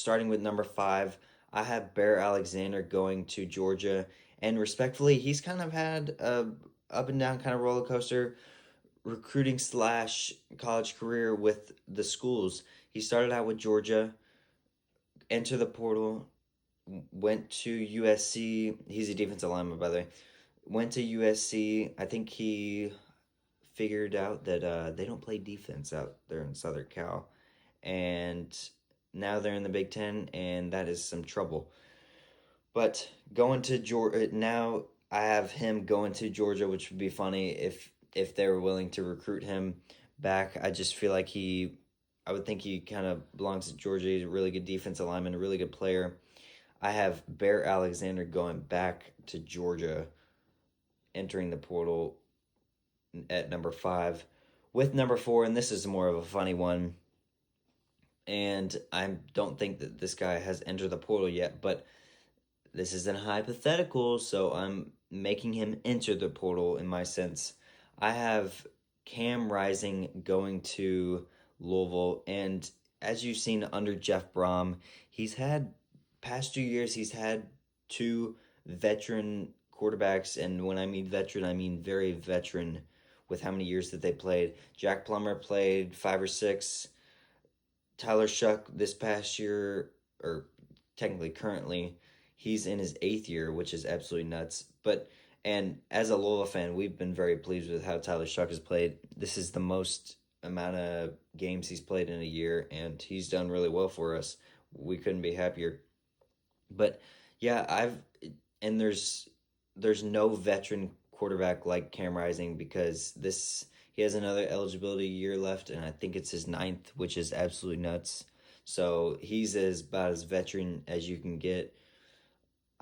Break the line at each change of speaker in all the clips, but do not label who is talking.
starting with number 5, I have Bear Alexander going to Georgia, and respectfully, he's kind of had a up and down kind of roller coaster recruiting slash college career with the schools. He started out with Georgia, entered the portal, went to USC. He's a defensive lineman, by the way. Went to USC. I think he figured out that they don't play defense out there in Southern Cal, and now they're in the Big Ten, and that is some trouble. But going to Georgia now, I have him going to Georgia, which would be funny if they were willing to recruit him back. I just feel like I would think he kind of belongs to Georgia. He's a really good defensive lineman, a really good player. I have Bear Alexander going back to Georgia, entering the portal at number 5. With number 4, and this is more of a funny one, and I don't think that this guy has entered the portal yet, but this is a hypothetical, so I'm making him enter the portal in my sense. I have Cam Rising going to Louisville, and as you've seen under Jeff Brom, past 2 years, he's had two veteran quarterbacks, and when I mean veteran, I mean very veteran with how many years that they played. Jack Plummer played 5 or 6. Tyler Shuck this past year, or technically currently, he's in his 8th year, which is absolutely nuts. And as a Lola fan, we've been very pleased with how Tyler Shuck has played. This is the most amount of games he's played in a year, and he's done really well for us. We couldn't be happier. But yeah, there's no veteran quarterback like Cam Rising, because he has another eligibility year left, and I think it's his 9th, which is absolutely nuts. So he's about as veteran as you can get.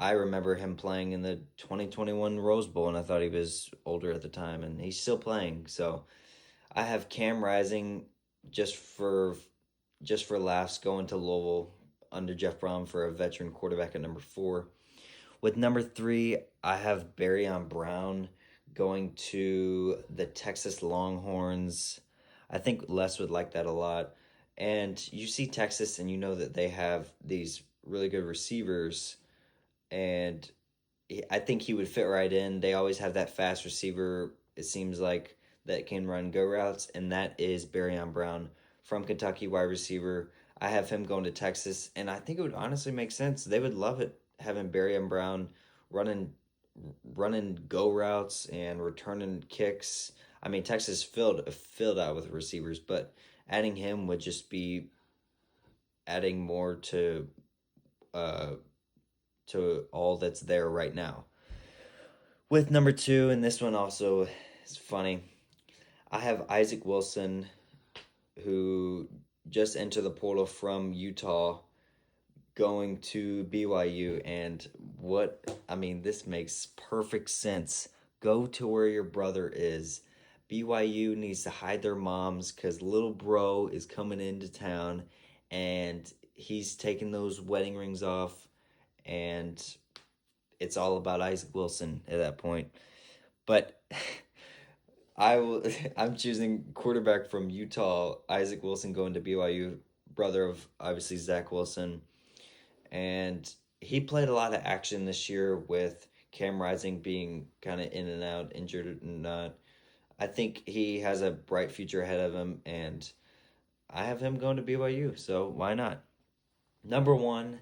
I remember him playing in the 2021 Rose Bowl, and I thought he was older at the time, and he's still playing. So I have Cam Rising just for laughs going to Louisville under Jeff Brom for a veteran quarterback at number 4. With number 3, I have Barryon Brown going to the Texas Longhorns. I think Les would like that a lot. And you see Texas, and you know that they have these really good receivers, and I think he would fit right in. They always have that fast receiver, it seems like, that can run go routes, and that is Barryon Brown from Kentucky, wide receiver. I have him going to Texas, and I think it would honestly make sense. They would love it, having Barryon Brown running go routes and returning kicks. I mean, Texas filled out with receivers, but adding him would just be adding more to all that's there right now. With number 2, and this one also is funny, I have Isaac Wilson, who just entered the portal from Utah, going to BYU, and this makes perfect sense. Go to where your brother is. BYU needs to hide their moms because little bro is coming into town, and he's taking those wedding rings off, and it's all about Isaac Wilson at that point. But I'm choosing quarterback from Utah, Isaac Wilson going to BYU, brother of obviously Zach Wilson. And he played a lot of action this year with Cam Rising being kind of in and out, injured and not. I think he has a bright future ahead of him, and I have him going to BYU, so why not? Number 1,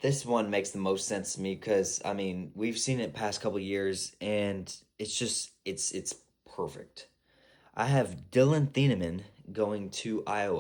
this one makes the most sense to me because, I mean, we've seen it past couple years, and it's perfect. I have Dylan Thieneman going to Iowa.